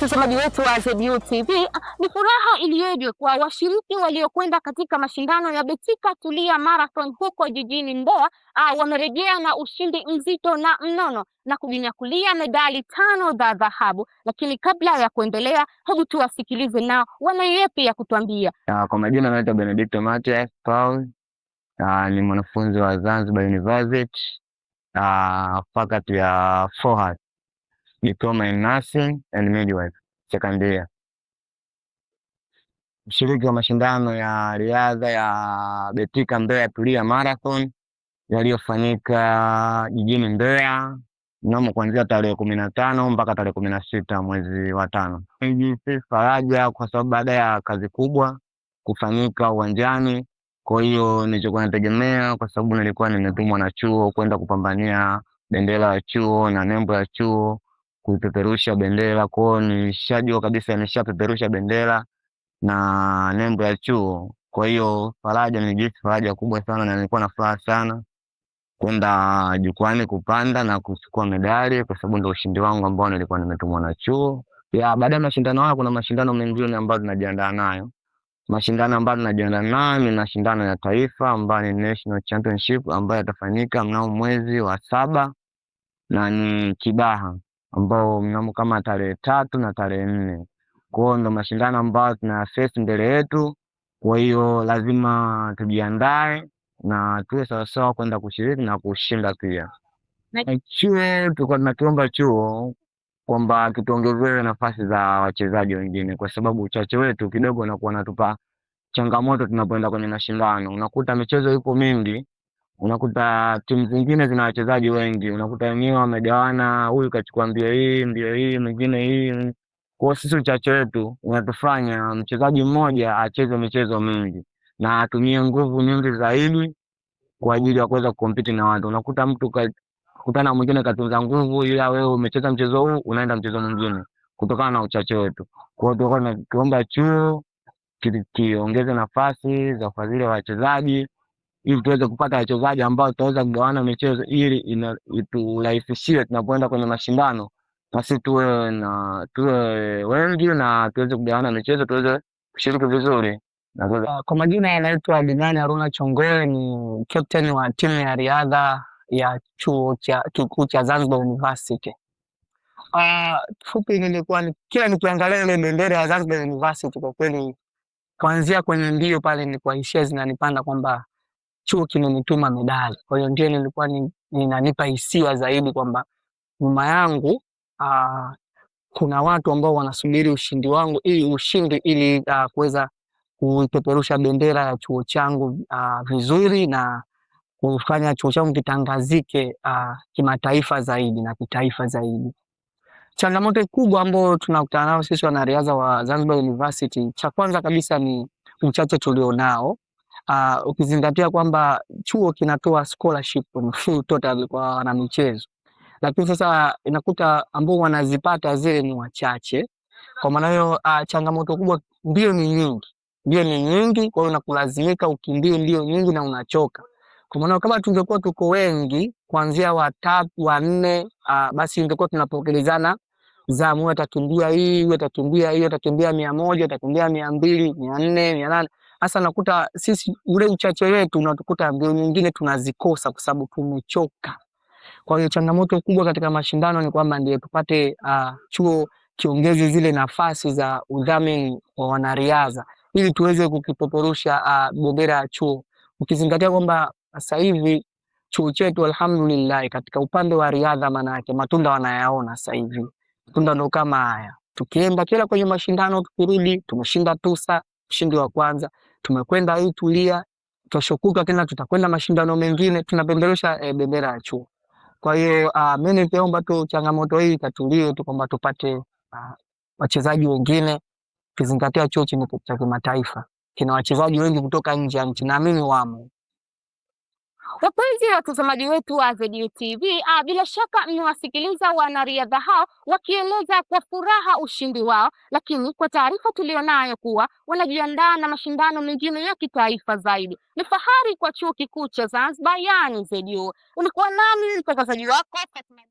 Watazamaji wetu wa ZU TV, ni furaha iliyoje kwa washiriki waliokwenda katika mashindano ya Betika Tulia Marathon huko jijini Mbeya. Wamerejea na ushindi mzito na mnono na kujinyakulia medali 5 za dhahabu. Lakini kabla ya kuendelea, hebu tuwasikilize nao wana yepi ya kutuambia. Kwa majina naitwa Benedicto Matias Paul. Ni mwanafunzi wa Zanzibar University, faculty ya FOHAT, diploma in nursing and midwife, second year. Mshiriki wa mashindano ya riadha ya Betika Mbeya Tulia Marathon yaliyofanyika jijini Mbeya mnamo kuanzia tarehe 15 mpaka tarehe 16 mwezi wa 5. Nijisikia faraja kwa sababu baada ya kazi kubwa kufanyika uwanjani. Kwa hiyo nilichokuwa nategemea, kwa sababu nilikuwa nimetumwa na chuo kwenda kupambania bendera ya chuo na nembo ya chuo, kupeperusha bendera. Kwa hiyo nilishajua kabisa nimeshapeperusha bendera na nembo ya chuo. Kwa hiyo nilijisikia faraja kubwa sana na nilikuwa na furaha sana kwenda jukwani kupanda na kuchukua medali, kwa sababu ndio ushindi wangu ambao nilikuwa nimetumwa na chuo. Baada ya mashindano haya kuna mashindano mengine ambayo tunajiandaa nayo. Mashindano ambayo tunajiandaa nayo ni mashindano ya taifa ambayo ni National Championship ambayo yatafanyika mnamo mwezi wa 7 na ni Kibaha ambao mnamo kama tarehe 3 na tarehe 4. Kwa hiyo ndio mashindano ambayo tunayaface mbele yetu. Kwa hiyo lazima tujiandae na tuwe sawasawa kwenda kushiriki na kushinda pia. Chuo tulikuwa tunakiomba chuo kwamba kituongezewe nafasi za wachezaji wengine, kwa sababu uchache wetu kidogo unakuwa natupa changamoto tunapoenda kwenye mashindano. Unakuta michezo ipo mingi, unakuta timu zingine zina wachezaji wengi, unakuta wenyewe wamegawana, huyu kachukua mbio hii, mwingine hii. Kwa sisi uchache wetu unatufanya mchezaji mmoja acheze michezo mingi na atumie nguvu nyingi zaidi kwa ajili ya kuweza kukompiti na watu. Unakuta mtu kutana mwingine katunza nguvu, ila wewe umecheza mchezo huu unaenda mchezo mwingine kutokana na uchache wetu. Kwa hiyo tulikuwa tunaomba chuo kiongeze nafasi za ufadhili wa wachezaji ili tuweze kupata wachezaji ambao tutaweza kugawana michezo, ili iturahisishie tunapoenda kwenye mashindano, basi tuwe wengi na tuweze kugawana michezo, tuweze kushiriki vizuri. Kwa majina yanaitwa Adinani Haruna Chongoe, ni captain wa timu ya riadha ya chuo kikuu cha Zanzibar University. Fupi nilikuwa kila nikiangalia ile bendera ya Zanzibar University, kwa kweli kuanzia kwenye mbio pale nilikuwa hisia zinanipanda kwamba chuo kimenituma medali. Kwa hiyo ndio nilikuwa ninanipa hisia zaidi kwamba nyuma yangu kuna watu ambao wanasubiri ushindi wangu ili kuweza kupeperusha bendera ya chuo changu vizuri na kufanya chuo changu kitangazike kimataifa zaidi na kitaifa zaidi. Changamoto kubwa ambayo tunakutana nayo sisi wanariadha wa Zanzibar University, cha kwanza kabisa ni uchache tulionao. Ukizingatia kwamba chuo kinatoa scholarship full total kwa wanamichezo, lakini sasa inakuta ambao wanazipata zile ni wachache. Kwa maana hiyo changamoto kubwa, mbio ni nyingi, kwa hiyo unakulazimika ukimbie mbio nyingi na unachoka. Kwa maana kama tungekuwa tuko wengi kuanzia 3, 4, basi ingekuwa tunapokelezana zamu, atakimbia hii, atakimbia 100, atakimbia 200, 400, 800. Sasa nakuta sisi ule uchache wetu unatukuta mbio nyingine tunazikosa kwa sababu tumechoka. Kwa hiyo changamoto kubwa katika mashindano ni kwamba ndiye tupate chuo kiongeze zile nafasi za udhamini wa wanariadha ili tuweze kukipeperusha bendera ya chuo. Ukizingatia kwamba sasa hivi chuo chetu alhamdulillah katika upande wa riadha, maana yake matunda wanayaona sasa hivi. Matunda ndo kama haya. Tukienda kila kwenye mashindano, tukirudi tumeshinda TUSA, ushindi wa kwanza. Tumekwenda hii Tulia, tutashukuka tena tutakwenda mashindano mengine, tunapeperusha bendera ya chuo. Kwa hiyo mimi ningeomba tu changamoto hii ikatulie tu kwamba tupate wachezaji wengine, kizingatia chuo cha kimataifa kina wachezaji wengi kutoka nje ya nchi, naamini wamo. Wapenzi watazamaji wetu wa ZU TV, bila shaka mmewasikiliza wanariadha hao wakieleza kwa furaha ushindi wao, lakini kwa taarifa tulionayo kuwa wanajiandaa na mashindano mengine ya kitaifa zaidi. Ni fahari kwa chuo kikuu cha Zanzibar, yani ZU. Ulikuwa nami mtangazaji wako Fatma.